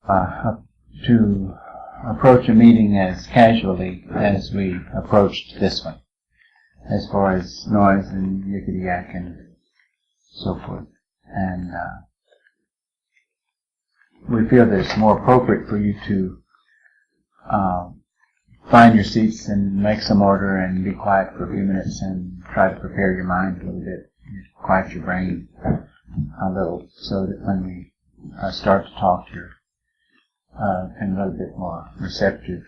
to approach a meeting as casually as we approached this one, as far as noise and yickety-yak and so forth. And we feel that it's more appropriate for you to find your seats and make some order and be quiet for a few minutes and try to prepare your mind a little bit, quiet your brain a little, so that when we start to talk, you're in a little bit more receptive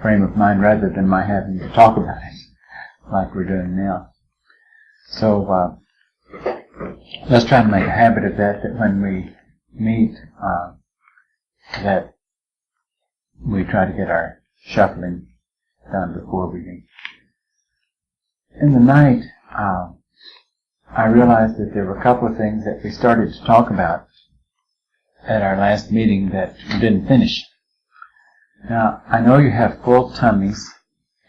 frame of mind rather than my having to talk about it like we're doing now. So let's try to make a habit of that when we meet, that we try to get our shuffling done before we meet. In the night, I realized that there were a couple of things that we started to talk about at our last meeting that we didn't finish. Now, I know you have full tummies,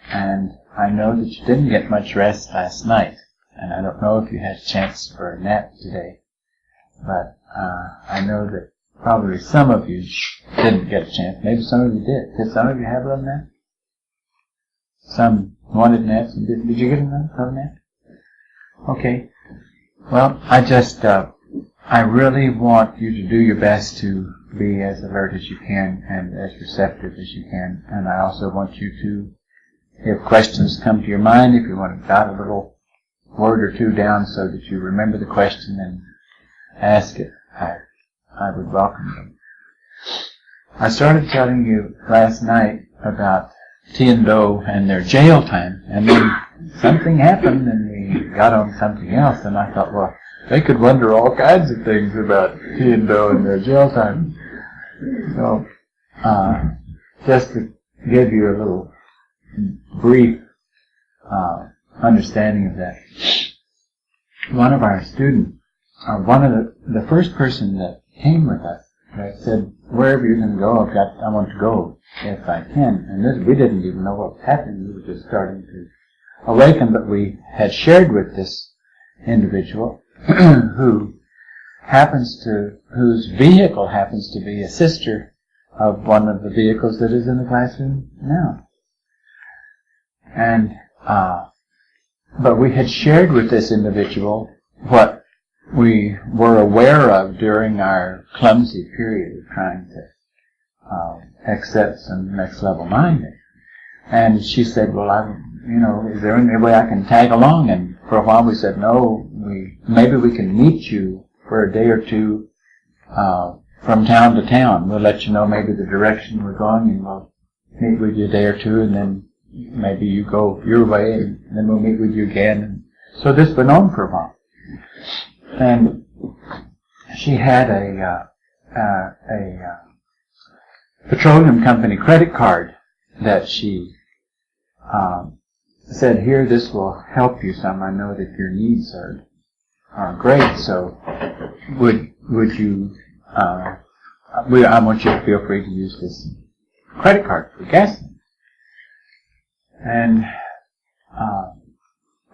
and I know that you didn't get much rest last night, and I don't know if you had a chance for a nap today, but I know that probably some of you didn't get a chance. Maybe some of you did. Did some of you have a little nap? Some wanted naps and didn't. Did you get a little nap? Okay. Well, I really want you to do your best to be as alert as you can and as receptive as you can. And I also want you to, if questions come to your mind, if you want to jot a little word or two down so that you remember the question and ask it, I would welcome them. I started telling you last night about T and Do and their jail time, and then something happened and we got on something else, and I thought, well, they could wonder all kinds of things about T and Do and their jail time. So, just to give you a little brief understanding of that, one of our students, the first person that came with us, that said, wherever you're going to go, I want to go if I can. And we didn't even know what was happening. We were just starting to awaken, but we had shared with this individual whose vehicle happens to be a sister of one of the vehicles that is in the classroom now. And, but we had shared with this individual what we were aware of during our clumsy period of trying to accept some next level minding. And she said, well, is there any way I can tag along? And for a while we said, no, maybe we can meet you for a day or two from town to town. We'll let you know maybe the direction we're going, and we'll meet with you a day or two, and then maybe you go your way, and then we'll meet with you again. And so this went on for a while. And she had a petroleum company credit card that she said, here, this will help you some. I know that your needs are great, so would you, I want you to feel free to use this credit card for gas. And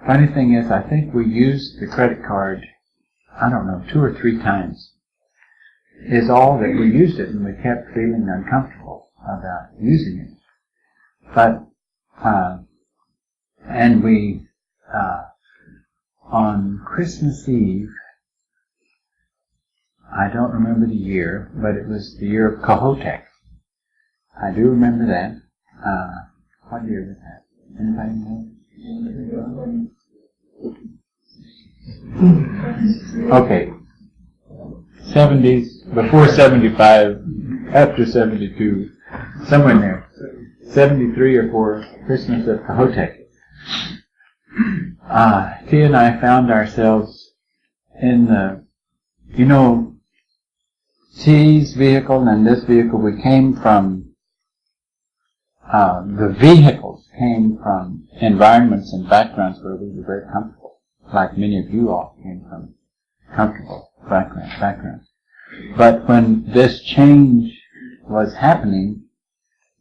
funny thing is, I think we used the credit card, I don't know, 2 or 3 times, is all that we used it, and we kept feeling uncomfortable about using it. But, and we, on Christmas Eve, I don't remember the year, but it was the year of Kohoutek. I do remember that. What year was that? Anybody know? Okay. 70s, before 75, after 72, somewhere in there. 73 or 4, Christmas of Kohoutek. T and I found ourselves in the, T's vehicle and this vehicle, we came from, the vehicles came from environments and backgrounds where we were very comfortable, like many of you all came from comfortable backgrounds. But when this change was happening,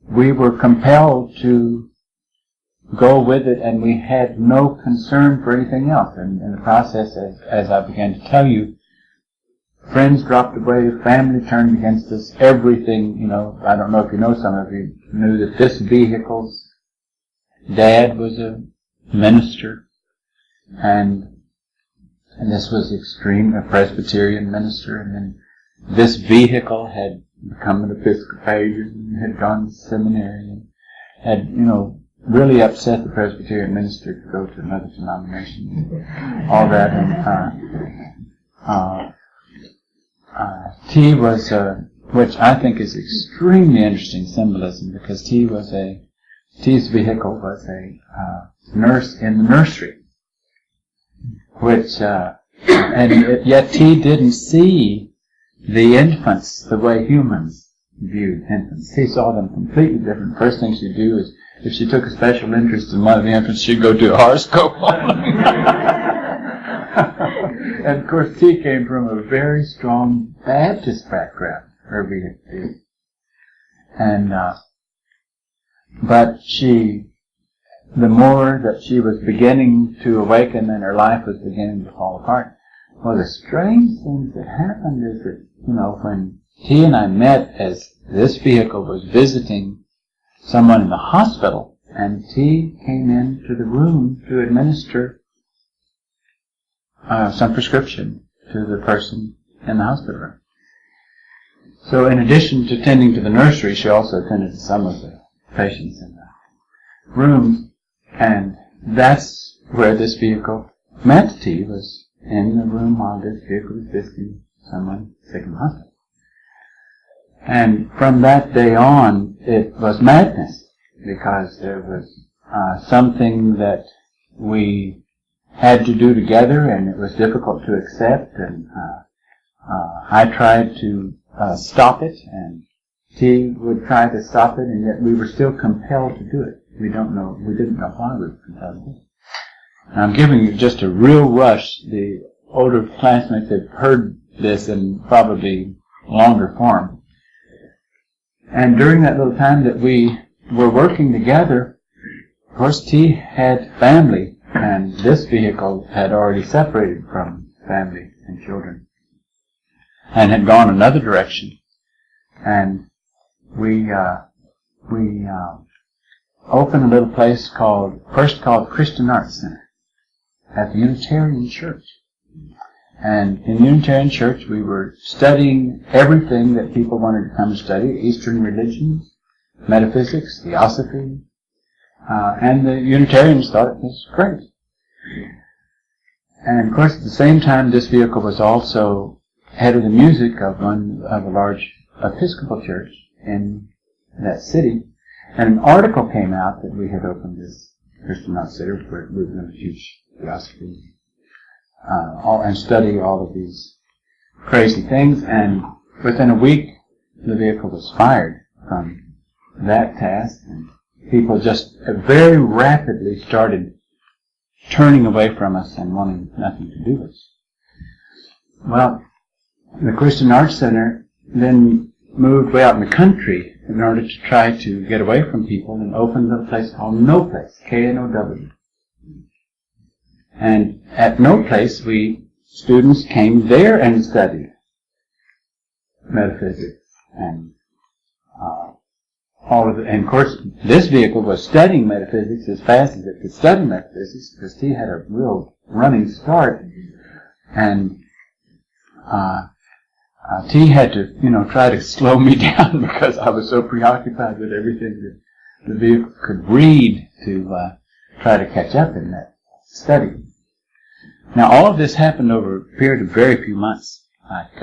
we were compelled to go with it, and we had no concern for anything else. And in the process, as I began to tell you, friends dropped away, family turned against us, everything, I don't know if you know, some of you knew that this vehicle's dad was a minister, and this was a Presbyterian minister, and then this vehicle had become an Episcopalian, had gone to seminary, and had, really upset the Presbyterian minister to go to another denomination, all that, and T was, which I think is extremely interesting symbolism, because T's vehicle was a nurse in the nursery, which, and yet T didn't see the infants the way humans viewed infants. He saw them completely different. First thing she'd do is, if she took a special interest in one of the infants, she'd go do a horoscope on them. And of course, T came from a very strong Baptist background, her vehicle. And, but the more that she was beginning to awaken and her life was beginning to fall apart, well, the strange thing that happened is that, when T and I met as this vehicle was visiting someone in the hospital, and T came into the room to administer some prescription to the person in the hospital room. So in addition to tending to the nursery, she also attended to some of the patients in the rooms, and that's where this vehicle met T, was in the room while this vehicle was visiting someone sick in the hospital. And from that day on, it was madness, because there was something that we had to do together, and it was difficult to accept, and I tried to stop it, and T would try to stop it, and yet we were still compelled to do it. We didn't know why we were compelled to do it. And I'm giving you just a real rush. The older classmates have heard this in probably longer form. And during that little time that we were working together, of course, T had family, and this vehicle had already separated from family and children, and had gone another direction. And we opened a little place first called Christian Arts Center at the Unitarian Church. And in the Unitarian Church, we were studying everything that people wanted to come and study: Eastern religions, metaphysics, theosophy, and the Unitarians thought it was great. And of course, at the same time, this vehicle was also head of the music of a large Episcopal church in that city. And an article came out that we had opened this Christian Arts Center, where we were going to teach theosophy, and study all of these crazy things. And within a week, the vehicle was fired from that task, and people just very rapidly started turning away from us and wanting nothing to do with us. Well, the Christian Arts Center then moved way out in the country in order to try to get away from people, and opened a place called No Place, K-N-O-W. And at No Place, students came there and studied metaphysics and all of it. And of course, this vehicle was studying metaphysics as fast as it could study metaphysics, because T had a real running start, and T had to, try to slow me down, because I was so preoccupied with everything that the vehicle could read to try to catch up in that study. Now, all of this happened over a period of very few months. Like,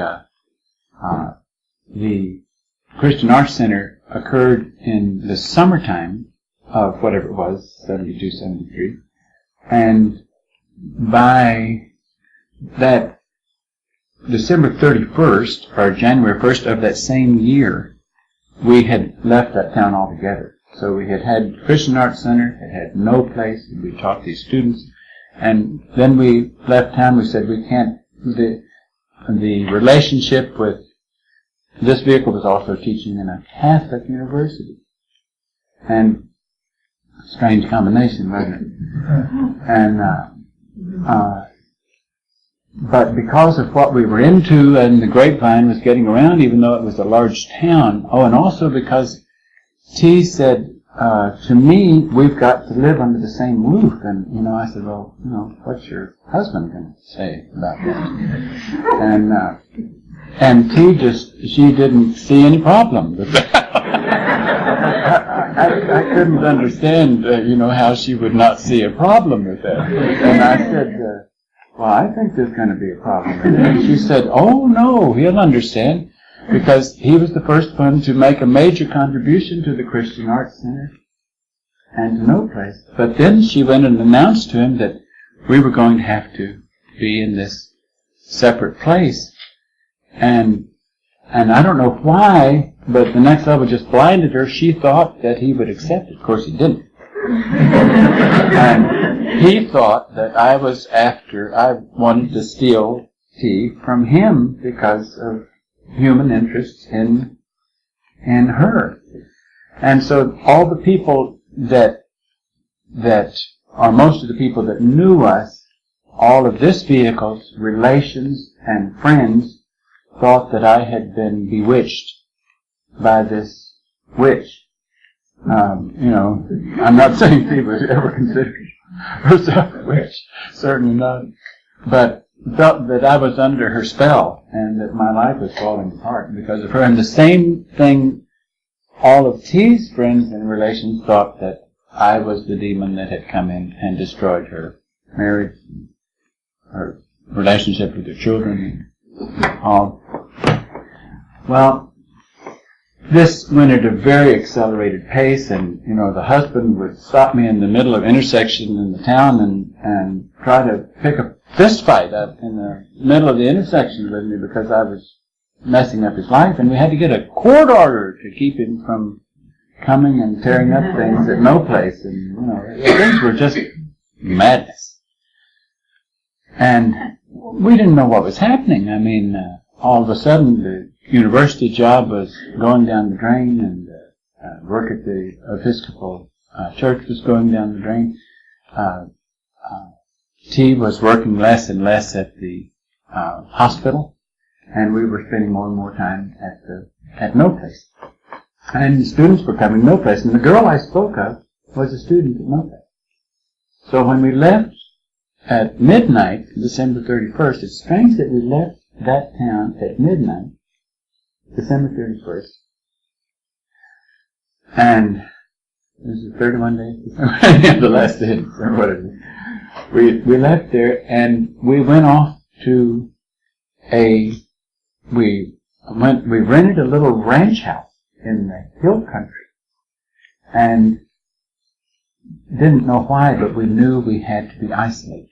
the Christian Arts Center occurred in the summertime of whatever it was, 72, 73. And by that December 31st, or January 1st of that same year, we had left that town altogether. So we had Christian Arts Center, it had No Place, and we taught these students. And then we left town. We said we can't. The relationship with this vehicle was also teaching in a Catholic university, and strange combination, wasn't it? And but because of what we were into and the grapevine was getting around, even though it was a large town, and also because T said to me, we've got to live under the same roof. And, I said, well, what's your husband going to say about that? And T she didn't see any problem with that. I couldn't understand, how she would not see a problem with that. And I said, well, I think there's going to be a problem with it. And she said, oh, no, he'll understand, because he was the first one to make a major contribution to the Christian Arts Center and to no place. But then she went and announced to him that we were going to have to be in this separate place. And I don't know why, but the next level just blinded her. She thought that he would accept it. Of course, he didn't. And he thought that I wanted to steal T from him because of human interest in her. And so all the people that are most of the people that knew us, all of this vehicle's relations and friends, thought that I had been bewitched by this witch. I'm not saying T was ever considered herself a witch, certainly not, but felt that I was under her spell and that my life was falling apart because of her. And the same thing, all of T's friends and relations thought that I was the demon that had come in and destroyed her marriage, her relationship with her children, and all. Well, this went at a very accelerated pace, and the husband would stop me in the middle of intersection in the town and try to pick a fist fight up in the middle of the intersection with me because I was messing up his life, and we had to get a court order to keep him from coming and tearing up things at no place, and things were just madness. And we didn't know what was happening. I mean, all of a sudden the university job was going down the drain, and work at the Episcopal church was going down the drain. T was working less and less at the hospital, and we were spending more and more time at no place. And the students were coming no place, and the girl I spoke of was a student at no place. So when we left at midnight, December 31st, it's strange that we left that town at midnight, December 31st, and this is 31 days, the last day, or whatever. We left there, and we went off to we rented a little ranch house in the hill country, and didn't know why, but we knew we had to be isolated.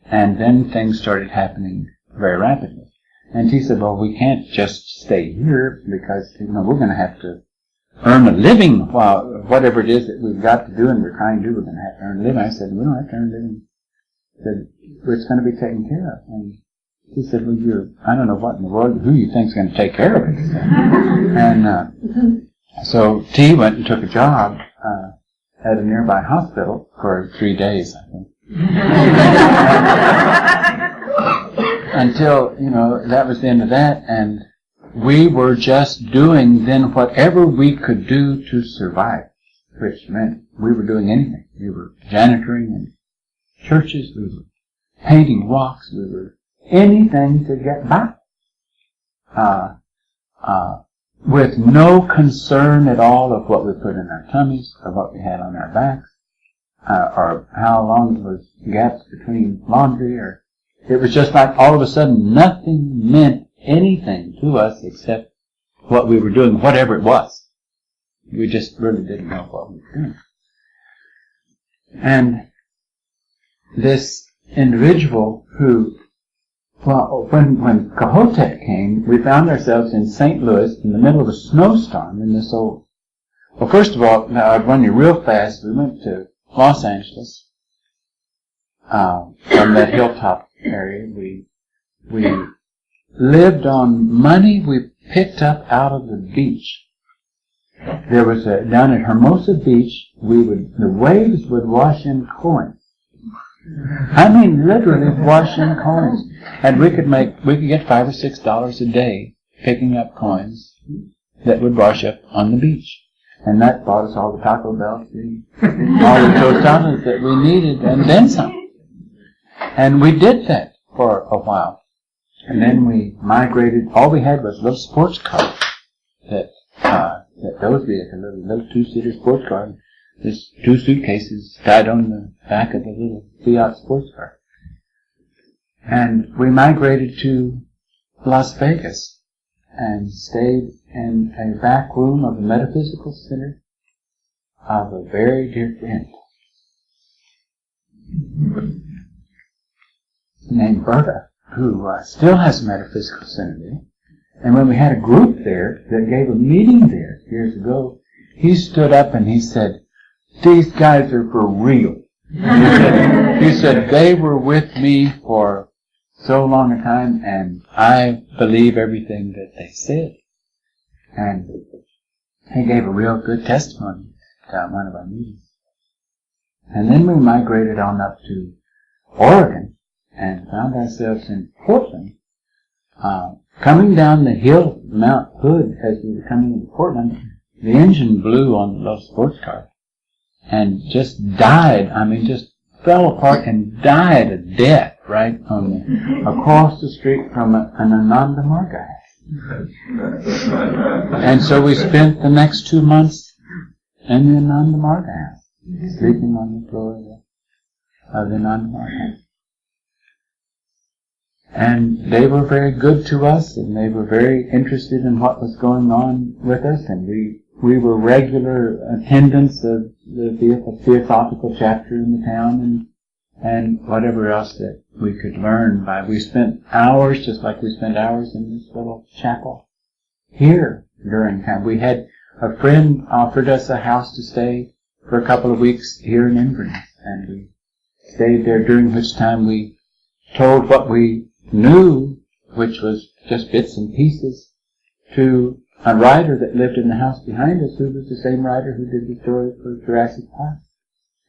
And then things started happening very rapidly. And he said, well, we can't just stay here because, we're going to have to earn a living while whatever it is that we've got to do and we're trying to do, we're going to have to earn a living. I said, we don't have to earn a living. He said, it's going to be taken care of. And he said, well, I don't know what in the world, who you think's going to take care of it? And so T went and took a job at a nearby hospital for 3 days, I think. Until, that was the end of that, and we were just doing then whatever we could do to survive, which meant we were doing anything. We were janitoring in churches, we were painting rocks, we were anything to get by. With no concern at all of what we put in our tummies, or what we had on our backs, or how long it was gaps between laundry, or it was just like all of a sudden nothing meant anything to us except what we were doing, whatever it was. We just really didn't know what we were doing. And this individual who, when Cahotet came, we found ourselves in St. Louis in the middle of a snowstorm in this old... Well, first of all, now I'd run you real fast. We went to Los Angeles from that hilltop area. We lived on money we picked up out of the beach. There was down at Hermosa Beach, the waves would wash in coins. I mean, literally washing coins. And we could get $5 or $6 a day picking up coins that would wash up on the beach. And that bought us all the Taco Bell, all the tostadas that we needed, and then some. And we did that for a while. And then we migrated, all we had was little sports cars that those vehicles, little two-seater sports car. There's 2 suitcases tied on the back of the little Fiat sports car. And we migrated to Las Vegas and stayed in a back room of the Metaphysical Center of a very dear friend named Berta, who still has a Metaphysical Center there. And when we had a group there that gave a meeting there years ago, he stood up and he said, "These guys are for real." He said, "They were with me for so long a time, and I believe everything that they said." And he gave a real good testimony at one of our meetings. And then we migrated on up to Oregon and found ourselves in Portland. Coming down the hill, Mount Hood, as we were coming into Portland, the engine blew on the little sports car and just died. I mean, just fell apart and died a death right on across the street from an Ananda Marga house. And so we spent the next 2 months in the Ananda Marga house, sleeping on the floor of the Ananda Marga house. And they were very good to us, and they were very interested in what was going on with us, and we were regular attendants of the Theosophical chapter in the town, and whatever else that we could learn by. We spent hours, just like we spent hours in this little chapel here during time. We had a friend offered us a house to stay for a couple of weeks here in Inverness, and we stayed there, during which time we told what we knew, which was just bits and pieces, to a writer that lived in the house behind us, who was the same writer who did the story for Jurassic Park.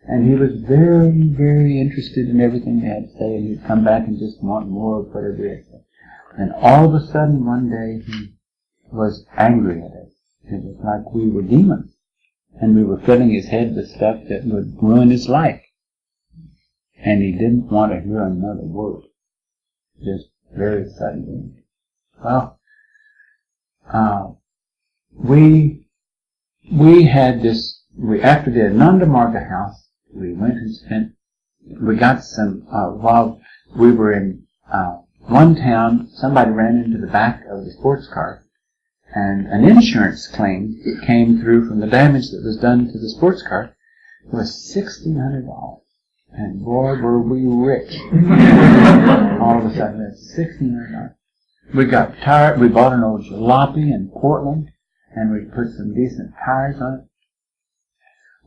And he was very, very interested in everything they had to say, and he'd come back and just want more of whatever they had to say. And all of a sudden, one day, he was angry at us. It was like we were demons, and we were filling his head with stuff that would ruin his life. And he didn't want to hear another word. Just very suddenly. Well, we had this, after the Ananda Marga house, we went and we got some, while we were in one town, somebody ran into the back of the sports car, and an insurance claim came through from the damage that was done to the sports car. It was $1,600. And boy, were we rich. All of a sudden, that's $1,600. We got tired. We bought an old jalopy in Portland, and we put some decent tires on it.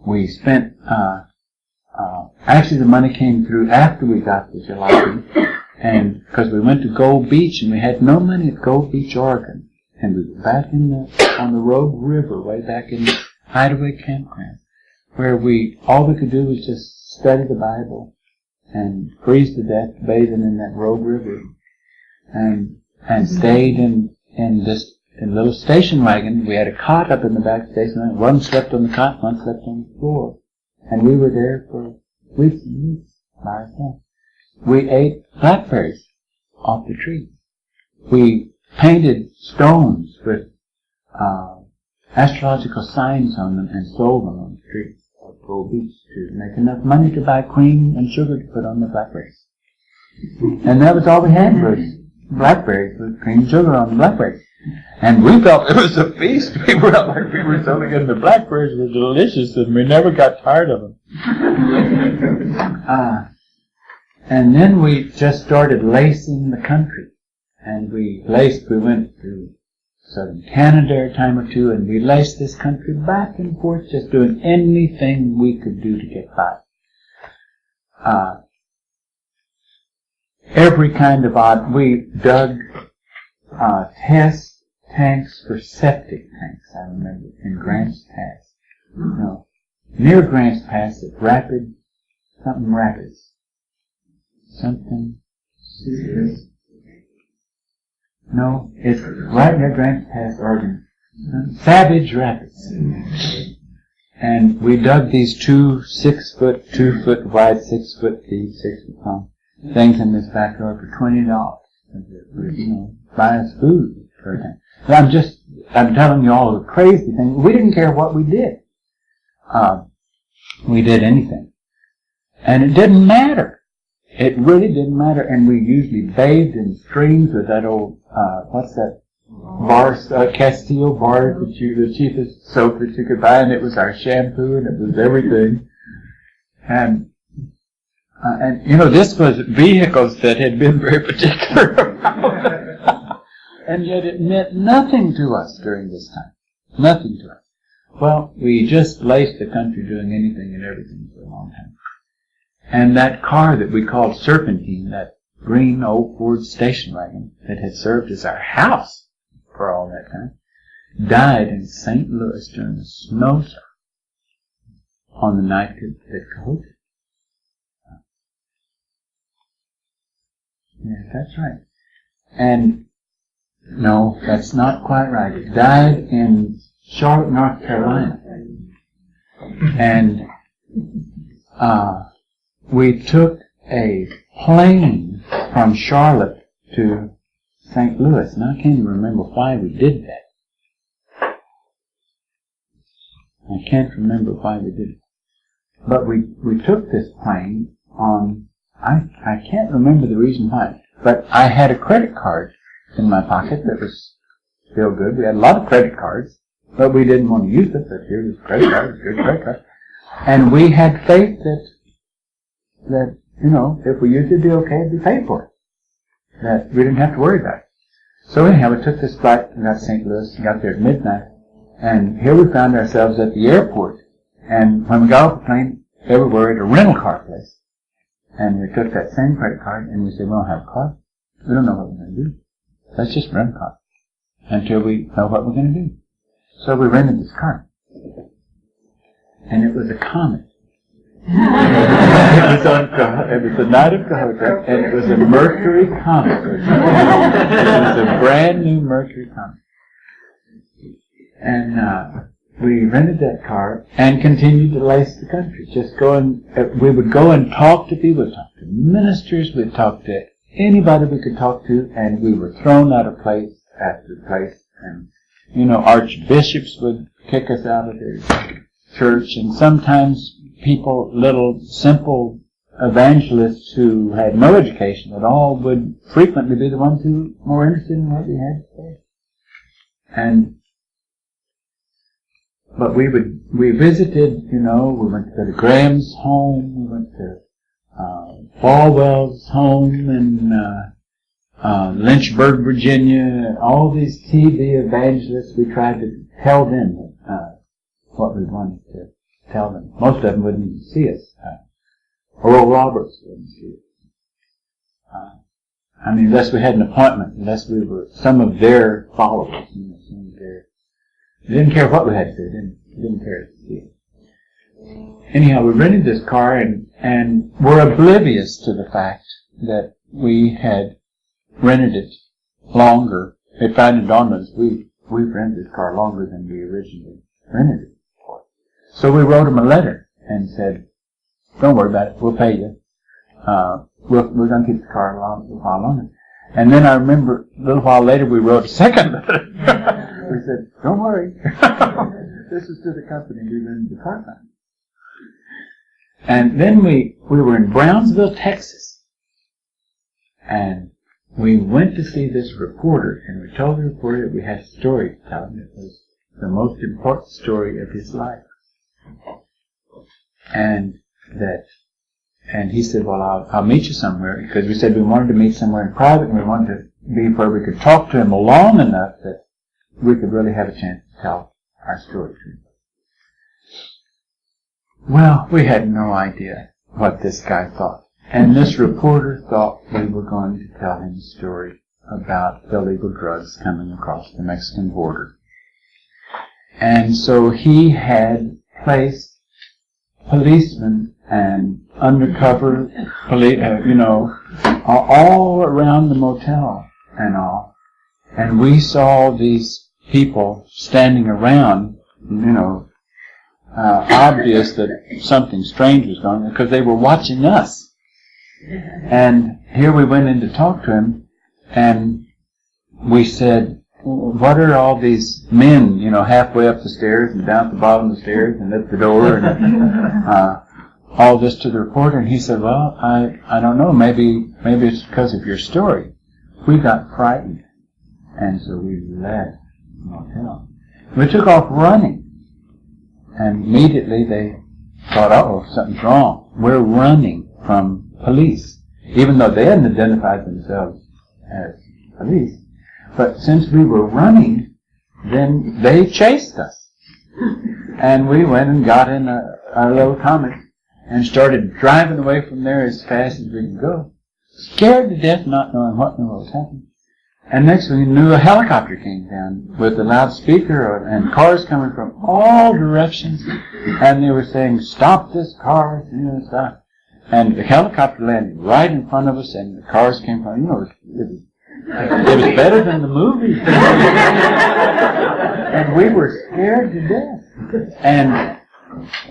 We spent, actually the money came through after we got the jalopy, and because we went to Gold Beach, and we had no money at Gold Beach, Oregon. And we were back on the Rogue River, way back in the Hideaway Campground, where all we could do was just study the Bible and freeze to death bathing in that Rogue River, and stayed in little station wagon. We had a cot up in the back station wagon. One slept on the cot, one slept on the floor, and we were there for weeks and weeks by ourselves. We ate blackberries off the trees. We painted stones with astrological signs on them and sold them on the streets of Gold Beach to make enough money to buy cream and sugar to put on the blackberries. And that was all we had was blackberries with cream and sugar on the blackberries. And we felt it was a feast. We were like we were so good. The blackberries were delicious, and we never got tired of them. And then we just started lacing the country. And we went to southern Canada a time or two, and we laced this country back and forth, just doing anything we could do to get by. Every kind of odd, we dug test tanks for septic tanks, I remember, in Grants Pass. No, near Grants Pass at Rapids. something. No, it's right near Grants Pass, Oregon. Savage Rapids. And we dug these 2 6-foot, 2 foot wide, 6 foot deep, 6 foot long things in this backyard for $20. Buy us food for a time. I'm telling you all the crazy things. We didn't care what we did. We did anything. And it didn't matter. It really didn't matter. And we usually bathed in streams with that old, what's that? Castile bar, the cheapest soap that you could buy, and it was our shampoo, and it was everything. And this was vehicles that had been very particular about. And yet it meant nothing to us during this time. Nothing to us. Well, we just laced the country doing anything and everything for a long time. And that car that we called Serpentine, that green old Ford station wagon that had served as our house for all that time, died in St. Louis during a snowstorm on the night that Cahokia. Yeah, that's right. And no, that's not quite right. It died in Charlotte, North Carolina. And we took a plane from Charlotte to St. Louis, and I can't even remember why we did that. I can't remember why we did it. But we took this plane on, I can't remember the reason why, but I had a credit card in my pocket that was still good. We had a lot of credit cards, but we didn't want to use it, but here was a credit card, a good credit card. And we had faith that, if we used it, it'd be okay, it'd be paid for it. That we didn't have to worry about it. So anyhow, we took this flight and got to St. Louis and got there at midnight. And here we found ourselves at the airport. And when we got off the plane, they were worried at a rental car place. And we took that same credit card and we said, we don't have a car. We don't know what we're going to do. Let's just rent a car until we know what we're going to do. So we rented this car. And it was a Comet. It was the night of Cahokia, and it was a Mercury Comet. It was a brand new Mercury Comet. And we rented that car and continued to lace the country. We would go and talk to people, we'd talk to ministers, we'd talk to anybody we could talk to, and we were thrown out of place after place. And, archbishops would kick us out of their church, and sometimes people, little simple evangelists who had no education at all, would frequently be the ones who were more interested in what we had to say. But we visited, we went to Graham's home, we went to Falwell's home in Lynchburg, Virginia, all these TV evangelists. We tried to tell them what we wanted to tell them. Most of them wouldn't even see us. Oral Roberts wouldn't see us. Unless we had an appointment, unless we were some of their followers, they didn't care what we had to do. They didn't care to see it. Anyhow, we rented this car and were oblivious to the fact that we had rented it longer. It finally dawned on us we've rented this car longer than we originally rented it for. So we wrote them a letter and said, don't worry about it, we'll pay you. We're going to keep the car a while longer. And then I remember a little while later we wrote a second letter. We said, don't worry. This is to the company we rented the car from. And then we were in Brownsville, Texas. And we went to see this reporter, and we told the reporter that we had a story to tell him. It was the most important story of his life. And he said, well, I'll meet you somewhere, because we said we wanted to meet somewhere in private, and we wanted to be where we could talk to him long enough that we could really have a chance to tell our story to him. Well, we had no idea what this guy thought. And this reporter thought we were going to tell him a story about illegal drugs coming across the Mexican border. And so he had placed policemen and undercover police, all around the motel and all. And we saw these people standing around, obvious that something strange was going on because they were watching us. And here we went in to talk to him, and we said, what are all these men, halfway up the stairs and down at the bottom of the stairs and at the door and all this to the reporter? And he said, well, I don't know, maybe it's because of your story. We got frightened, and so we left the motel. We took off running, and immediately they thought, uh-oh, something's wrong. We're running from police, even though they hadn't identified themselves as police. But since we were running, then they chased us. And we went and got in our little Comet and started driving away from there as fast as we could go. Scared to death, not knowing what in the world was happening. And next thing we knew, a helicopter came down with a loudspeaker and cars coming from all directions. And they were saying, stop this car, stop. And the helicopter landed right in front of us, and the cars came from, it was better than the movies. And we were scared to death. And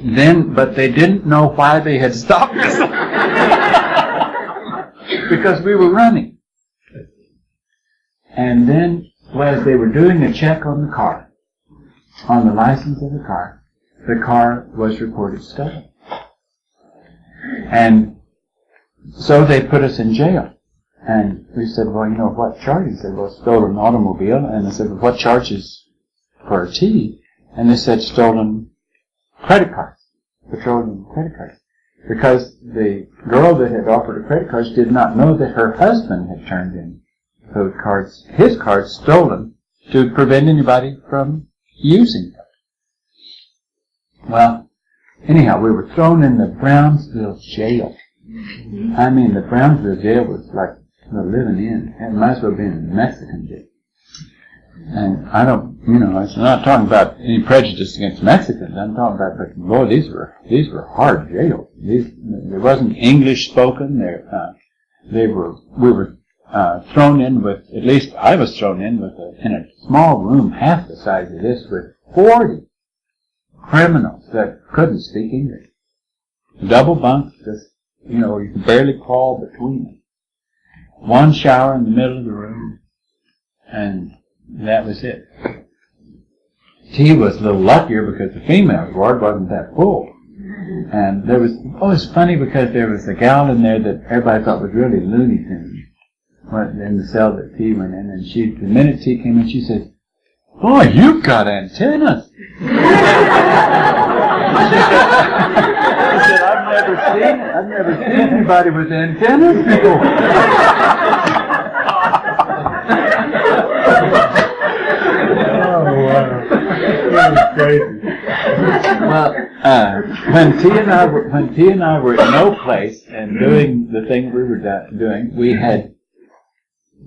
then, but they didn't know why they had stopped us. Because we were running. And then, as they were doing a check on the car, on the license of the car was reported stolen. And so they put us in jail. And we said, well, what charge? He said, well, stolen automobile. And I said, well, what charges for a T? And they said, stolen credit cards, petroleum credit cards. Because the girl that had offered her credit cards did not know that her husband had turned in those cards, his cards stolen, to prevent anybody from using them. Well, anyhow, we were thrown in the Brownsville jail. I mean, the Brownsville jail was like the living in. It might as well have been a Mexican jail. And I don't, I'm not talking about any prejudice against Mexicans. I'm talking about, but boy, these were hard jails. There wasn't English spoken. We were thrown in with, at least I was thrown in with, in a small room half the size of this with 40 criminals that couldn't speak English. Double bunks, just, where you could barely crawl between them. One shower in the middle of the room, and that was it. He was a little luckier because the female ward wasn't that full. And it was funny because there was a gal in there that everybody thought was really Looney Tunes. In the cell that T went in, and the minute T came in, she said, boy, you've got antennas. She said, I've never seen anybody with antennas before. Oh, wow. That was crazy. Well, when T and I were in no place and doing the thing we were doing,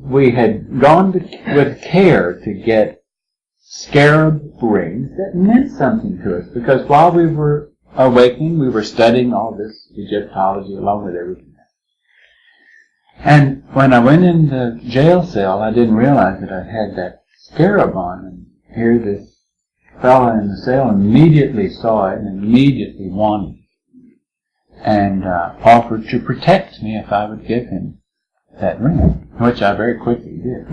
we had gone with care to get scarab rings that meant something to us, because while we were awakening, we were studying all this Egyptology along with everything else. And when I went in the jail cell, I didn't realize that I had that scarab on, and here this fellow in the cell immediately saw it and immediately wanted it, and offered to protect me if I would give him that ring, which I very quickly did.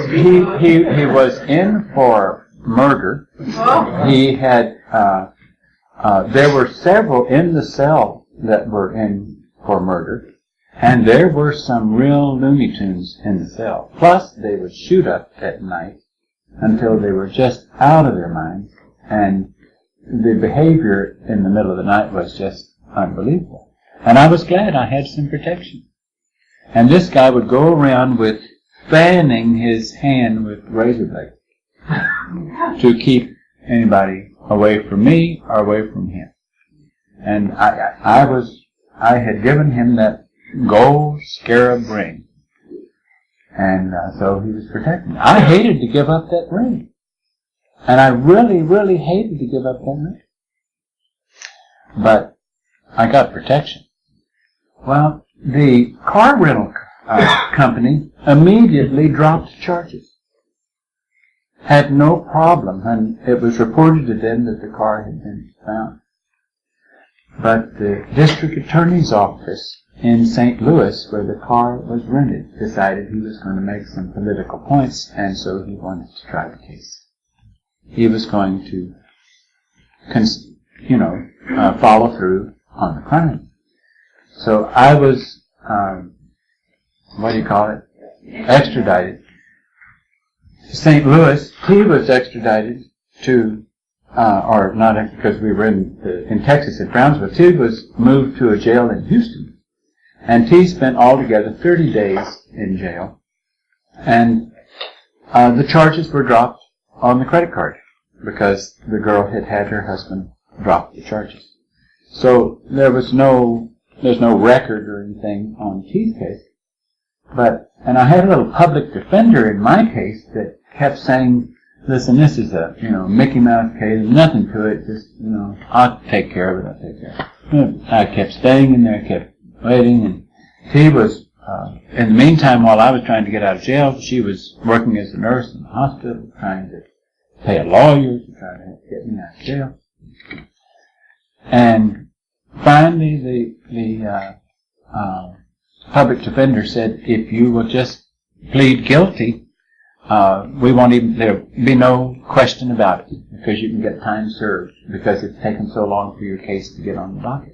He was in for murder. He had there were several in the cell that were in for murder, and there were some real Looney Tunes in the cell. Plus, they would shoot up at night until they were just out of their minds, and the behavior in the middle of the night was just unbelievable. And I was glad I had some protection. And this guy would go around with fanning his hand with razor blades to keep anybody away from me or away from him. And I had given him that gold scarab ring. And so he was protecting me. I hated to give up that ring. And I really, really hated to give up that night. But I got protection. Well, the car rental company immediately dropped charges. Had no problem, and it was reported to them that the car had been found. But the district attorney's office in St. Louis, where the car was rented, decided he was going to make some political points, and so he wanted to try the case. He was going to, follow through on the crime. So I was, extradited to St. Louis. He was extradited to, or not because we were in Texas at Brownsville. T was moved to a jail in Houston. And T spent altogether 30 days in jail. And the charges were dropped on the credit card because the girl had had her husband drop the charges. So there's no record or anything on T's case. And I had a little public defender in my case that kept saying, listen, this is a, Mickey Mouse case, nothing to it, just, I'll take care of it. I kept staying in there, kept waiting, and T was, in the meantime, while I was trying to get out of jail, she was working as a nurse in the hospital, trying to pay a lawyer to try to get me out of jail. And finally, the public defender said, if you will just plead guilty, we won't even, there'll be no question about it, because you can get time served, because it's taken so long for your case to get on the docket.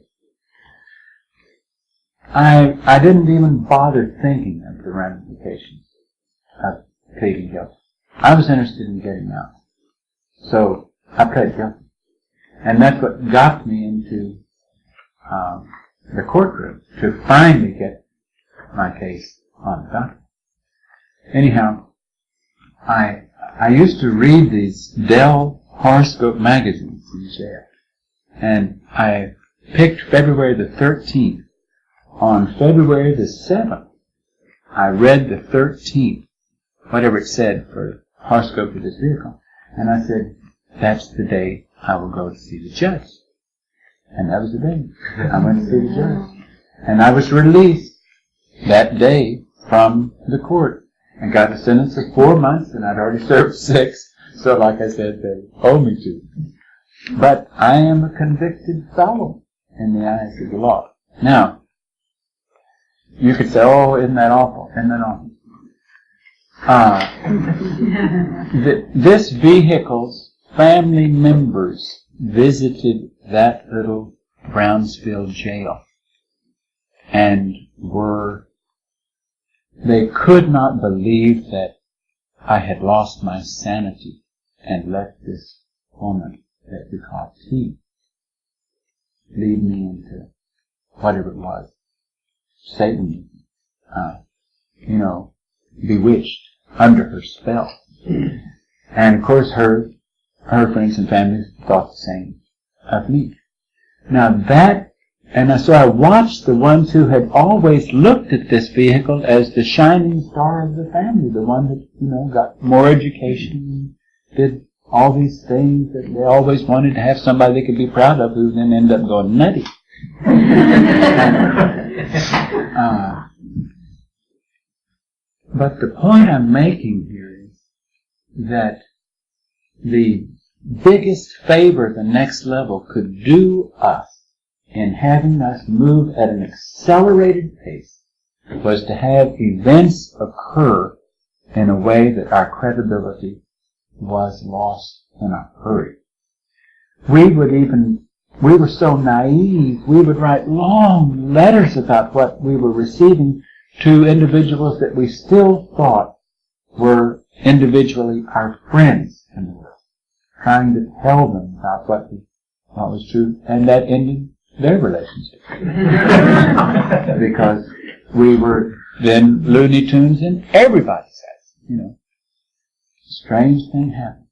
I didn't even bother thinking of the ramifications of pleading guilty. I was interested in getting out. So I pled guilty. And that's what got me into the courtroom, to finally get my case on the docket. Anyhow, I used to read these Dell horoscope magazines in jail. And I picked February the 13th. On February the 7th, I read the 13th, whatever it said for horoscope of this vehicle, and I said, that's the day I will go to see the judge. And that was the day. I went to see the judge. And I was released that day from the court and got a sentence of 4 months, and I'd already served 6, so like I said, they owe me to. But I am a convicted felon in the eyes of the law. Now, you could say, oh, isn't that awful? Isn't that awful? This vehicle's family members visited that little Brownsville jail and they could not believe that I had lost my sanity and let this woman that we call T lead me into whatever it was. Satan, bewitched, under her spell. And of course her friends and family thought the same of me. Now so I watched the ones who had always looked at this vehicle as the shining star of the family, the one that, got more education, did all these things that they always wanted to have somebody they could be proud of, who then ended up going nutty. But the point I'm making here is that the biggest favor the next level could do us in having us move at an accelerated pace was to have events occur in a way that our credibility was lost in a hurry. We were so naive, we would write long letters about what we were receiving to individuals that we still thought were individually our friends in the world, trying to tell them about what was true, and that ended their relationship. Because we were then Looney Tunes in everybody's eyes, Strange thing happened.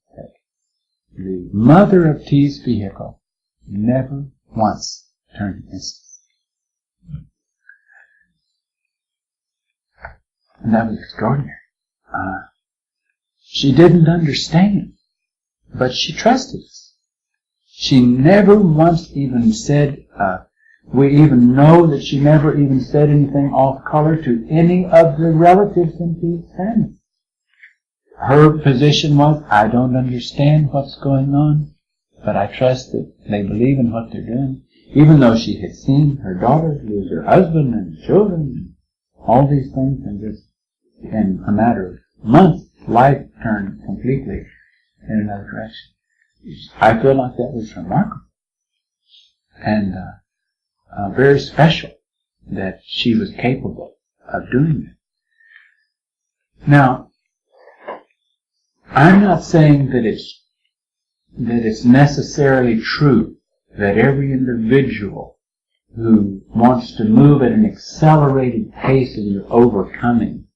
The mother of T's vehicle never once turned against us. And that was extraordinary. She didn't understand but she trusted us. She never once even said, we even know that she never even said anything off color to any of the relatives in Pete's family. Her position was, I don't understand what's going on, but I trust that they believe in what they're doing. Even though she had seen her daughter lose her husband and children and all these things, and just in a matter of months, life turned completely in another direction. I feel like that was remarkable and very special that she was capable of doing that. Now, I'm not saying that it's necessarily true that every individual who wants to move at an accelerated pace in your overcoming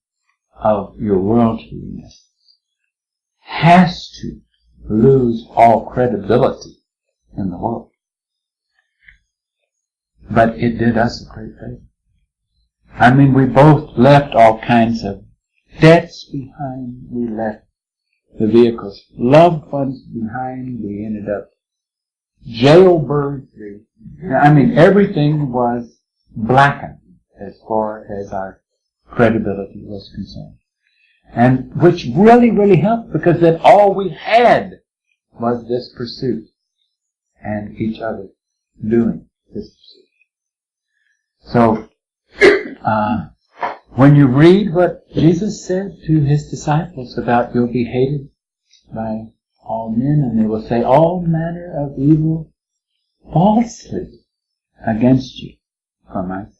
of your worldliness has to lose all credibility in the world. But it did us a great favor. I mean, we both left all kinds of debts behind. We left the vehicles, loved ones behind. We ended up jailbirds. I mean, everything was blackened as far as our credibility was concerned. And which really, really helped, because then all we had was this pursuit and each other doing this pursuit. So, when you read what Jesus said to his disciples about you'll be hated by all men, and they will say all manner of evil falsely against you for my sake.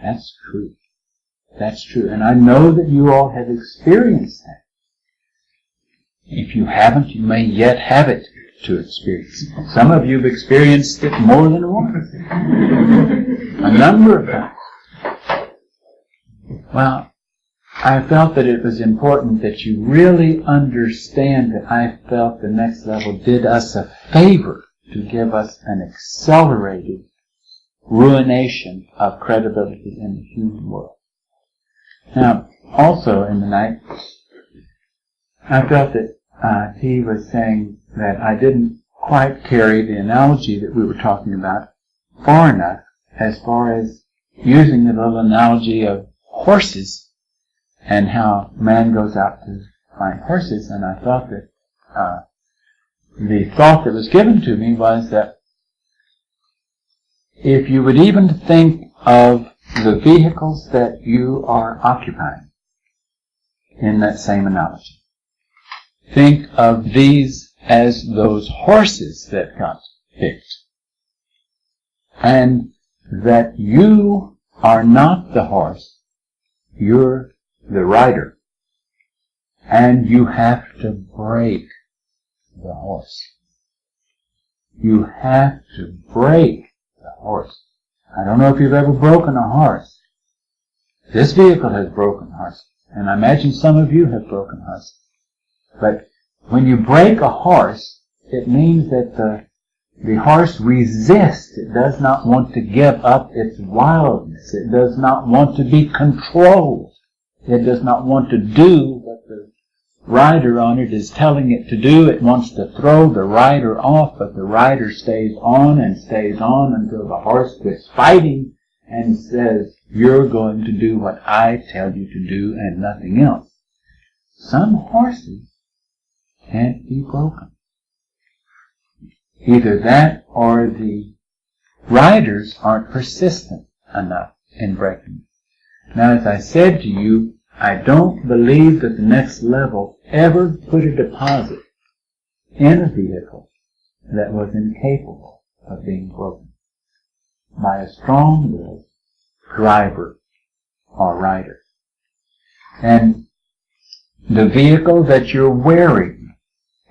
That's true. That's true. And I know that you all have experienced that. If you haven't, you may yet have it to experience. Some of you have experienced it more than once. A number of times. Well, I felt that it was important that you really understand that I felt the next level did us a favor to give us an accelerated ruination of credibility in the human world. Now, also in the night, I felt that he was saying that I didn't quite carry the analogy that we were talking about far enough, as far as using the little analogy of horses and how man goes out to find horses. And I thought that the thought that was given to me was that if you would even think of the vehicles that you are occupying in that same analogy, think of these as those horses that got picked, and that you are not the horse, you're the rider, and you have to break the horse. You have to break the horse. I don't know if you've ever broken a horse. This vehicle has broken horses, and I imagine some of you have broken horses. But when you break a horse, it means that the horse resists. It does not want to give up its wildness. It does not want to be controlled. It does not want to do what the rider on it is telling it to do. It wants to throw the rider off, but the rider stays on and stays on until the horse quits fighting and says, you're going to do what I tell you to do and nothing else. Some horses can't be broken. Either that or the riders aren't persistent enough in breaking. Now, as I said to you, I don't believe that the next level ever put a deposit in a vehicle that was incapable of being broken by a strong-willed driver or rider. And the vehicle that you're wearing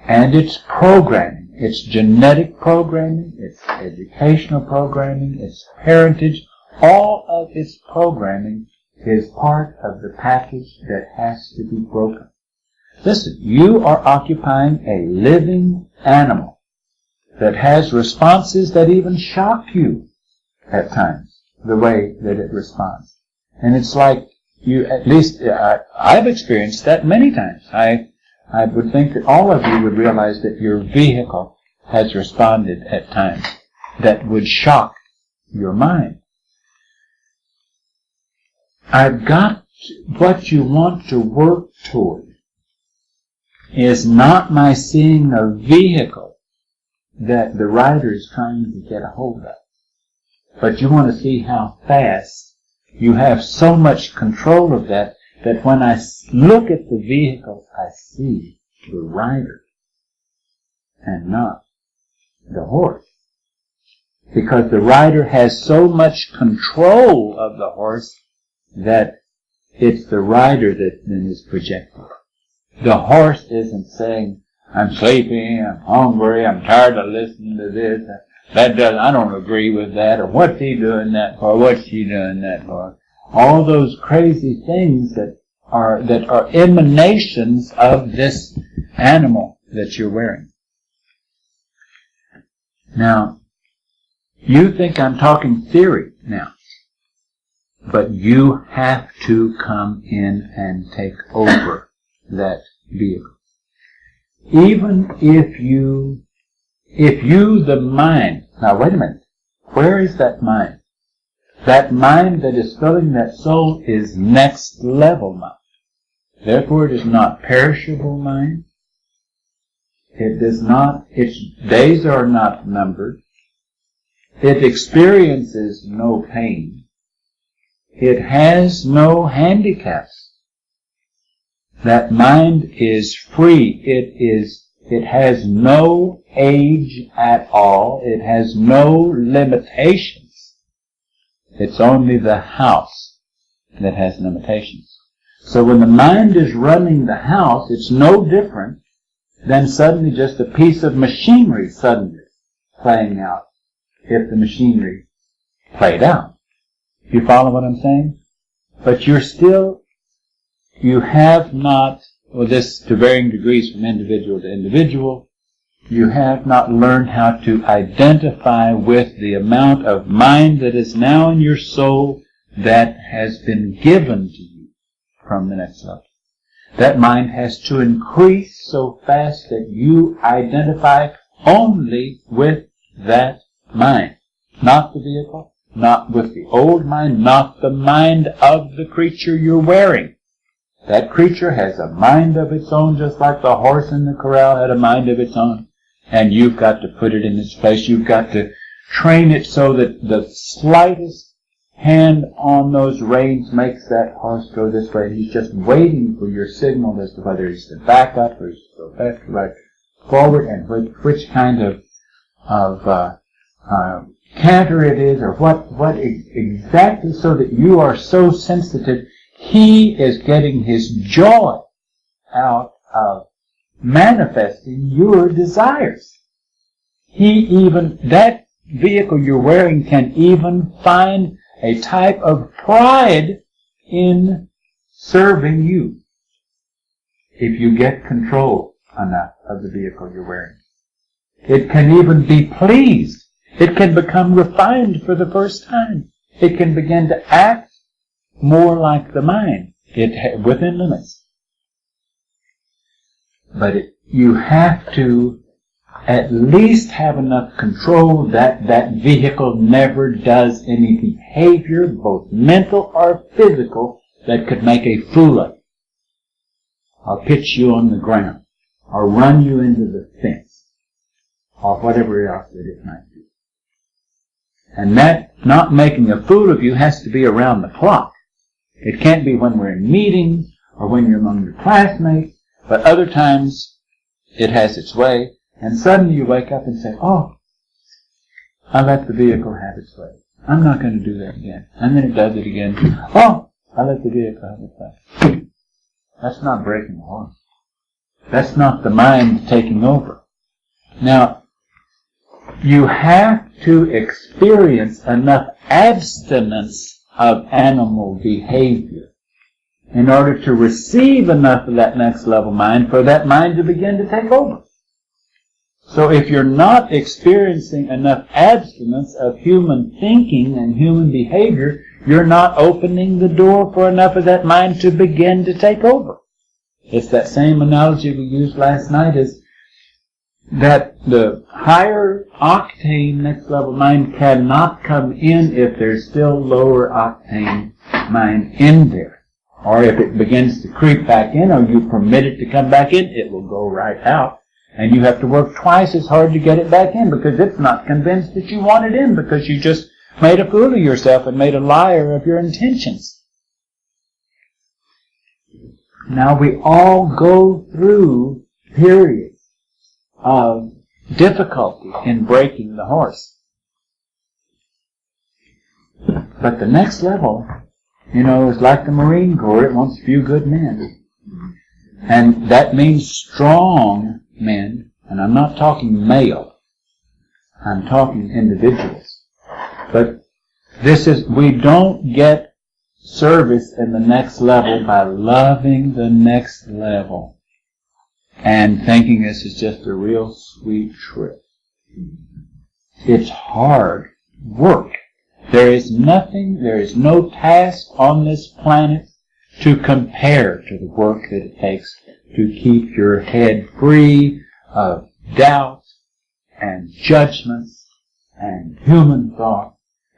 and its programming, its genetic programming, its educational programming, its parentage, all of its programming is part of the package that has to be broken. Listen, you are occupying a living animal that has responses that even shock you at times, the way that it responds. And it's like you, at least I've experienced that many times. I would think that all of you would realize that your vehicle has responded at times that would shock your mind. I've got what you want to work toward is not my seeing a vehicle that the rider is trying to get a hold of. But you want to see how fast you have so much control of that when I look at the vehicle, I see the rider and not the horse. Because the rider has so much control of the horse that it's the rider that then is projected. The horse isn't saying, I'm sleepy, I'm hungry, I'm tired of listening to this, I don't agree with that, or what's he doing that for, what's she doing that for? All those crazy things that are emanations of this animal that you're wearing. Now, you think I'm talking theory now, but you have to come in and take over that vehicle. Even if you, the mind, now wait a minute, where is that mind? That mind that is filling that soul is next level mind. Therefore it is not perishable mind. It does not, its days are not numbered. It experiences no pain. It has no handicaps. That mind is free. It has no age at all. It has no limitations. It's only the house that has limitations. So when the mind is running the house, it's no different than suddenly just a piece of machinery suddenly playing out if the machinery played out. You follow what I'm saying? But you have not, well, this to varying degrees from individual to individual, you have not learned how to identify with the amount of mind that is now in your soul that has been given to you from the next level. That mind has to increase so fast that you identify only with that mind. Not the vehicle, not with the old mind, not the mind of the creature you're wearing. That creature has a mind of its own, just like the horse in the corral had a mind of its own. And you've got to put it in its place. You've got to train it so that the slightest hand on those reins makes that horse go this way. He's just waiting for your signal as to whether he's to back up or he's to go left or right, forward, and which kind of canter it is, or what exactly, so that you are so sensitive. He is getting his joy out of manifesting your desires. That vehicle you're wearing can even find a type of pride in serving you if you get control enough of the vehicle you're wearing. It can even be pleased. It can become refined for the first time. It can begin to act more like the mind, within limits. But you have to at least have enough control that that vehicle never does any behavior, both mental or physical, that could make a fool of you, or pitch you on the ground, or run you into the fence, or whatever else that it might be. And that not making a fool of you has to be around the clock. It can't be when we're in meetings or when you're among your classmates, but other times it has its way, and suddenly you wake up and say, oh, I let the vehicle have its way. I'm not going to do that again. And then it does it again. Oh, I let the vehicle have its way. That's not breaking the law. That's not the mind taking over. Now, you have to experience enough abstinence of animal behavior in order to receive enough of that next level mind for that mind to begin to take over. So if you're not experiencing enough abstinence of human thinking and human behavior, you're not opening the door for enough of that mind to begin to take over. It's that same analogy we used last night, is that the higher octane next level mind cannot come in if there's still lower octane mind in there. Or if it begins to creep back in, or you permit it to come back in, it will go right out. And you have to work twice as hard to get it back in, because it's not convinced that you want it in, because you just made a fool of yourself and made a liar of your intentions. Now we all go through periods of difficulty in breaking the horse. But the next level, is like the Marine Corps. It wants a few good men. And that means strong men, and I'm not talking male. I'm talking individuals. But we don't get service in the next level by loving the next level and thinking this is just a real sweet trip. It's hard work. There is no task on this planet to compare to the work that it takes to keep your head free of doubt and judgments and human thought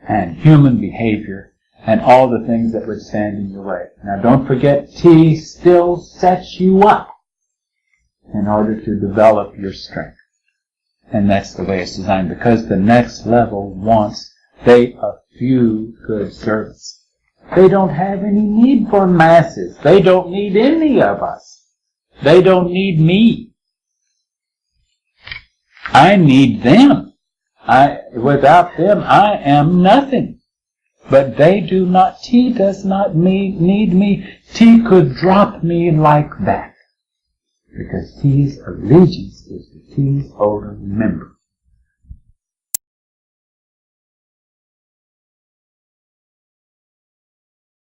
and human behavior and all the things that would stand in your way. Now don't forget, T still sets you up in order to develop your strength. And that's the way it's designed, because the next level wants a few good servants. They don't have any need for masses. They don't need any of us. They don't need me. I need them. Without them, I am nothing. But they do not. T does not need me. T could drop me like that. Because T's allegiance is to T's older member.